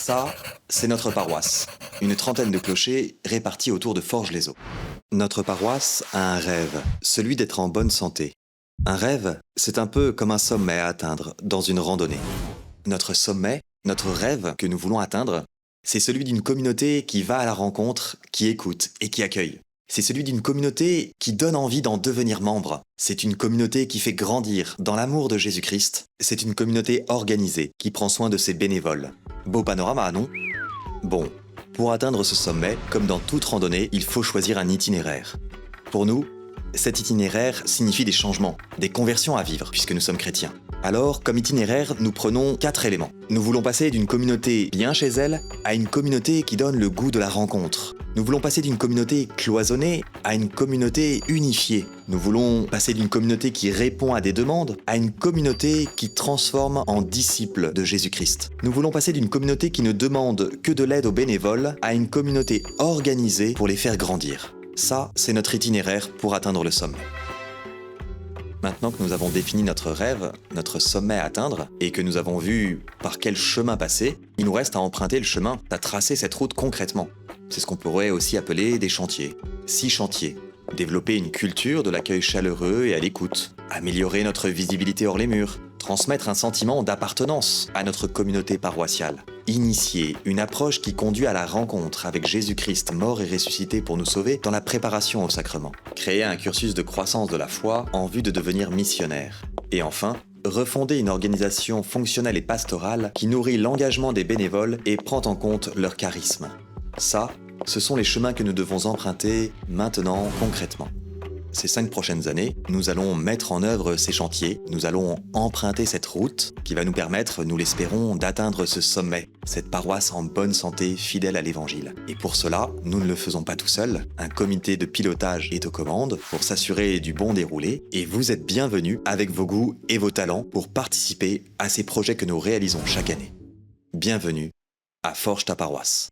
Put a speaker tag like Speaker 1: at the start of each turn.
Speaker 1: Ça, c'est notre paroisse. Une trentaine de clochers répartis autour de Forges-les-Eaux. Notre paroisse a un rêve, celui d'être en bonne santé. Un rêve, c'est un peu comme un sommet à atteindre dans une randonnée. Notre sommet, notre rêve que nous voulons atteindre, c'est celui d'une communauté qui va à la rencontre, qui écoute et qui accueille. C'est celui d'une communauté qui donne envie d'en devenir membre. C'est une communauté qui fait grandir dans l'amour de Jésus-Christ. C'est une communauté organisée qui prend soin de ses bénévoles. Beau panorama, non ? Bon, pour atteindre ce sommet, comme dans toute randonnée, il faut choisir un itinéraire. Pour nous, cet itinéraire signifie des changements, des conversions à vivre, puisque nous sommes chrétiens. Alors, comme itinéraire, nous prenons 4 éléments. Nous voulons passer d'une communauté bien chez elle à une communauté qui donne le goût de la rencontre. Nous voulons passer d'une communauté cloisonnée à une communauté unifiée. Nous voulons passer d'une communauté qui répond à des demandes à une communauté qui transforme en disciples de Jésus-Christ. Nous voulons passer d'une communauté qui ne demande que de l'aide aux bénévoles à une communauté organisée pour les faire grandir. Ça, c'est notre itinéraire pour atteindre le sommet. Maintenant que nous avons défini notre rêve, notre sommet à atteindre, et que nous avons vu par quel chemin passer, il nous reste à emprunter le chemin, à tracer cette route concrètement. C'est ce qu'on pourrait aussi appeler des chantiers. 6 chantiers. Développer une culture de l'accueil chaleureux et à l'écoute. Améliorer notre visibilité hors les murs. Transmettre un sentiment d'appartenance à notre communauté paroissiale. Initier une approche qui conduit à la rencontre avec Jésus-Christ mort et ressuscité pour nous sauver dans la préparation au sacrement. Créer un cursus de croissance de la foi en vue de devenir missionnaire. Et enfin, refonder une organisation fonctionnelle et pastorale qui nourrit l'engagement des bénévoles et prend en compte leur charisme. Ça, ce sont les chemins que nous devons emprunter maintenant concrètement. Ces 5 prochaines années, nous allons mettre en œuvre ces chantiers, nous allons emprunter cette route qui va nous permettre, nous l'espérons, d'atteindre ce sommet, cette paroisse en bonne santé, fidèle à l'Évangile. Et pour cela, nous ne le faisons pas tout seuls, un comité de pilotage est aux commandes pour s'assurer du bon déroulé, et vous êtes bienvenus avec vos goûts et vos talents pour participer à ces projets que nous réalisons chaque année. Bienvenue à Forge ta paroisse.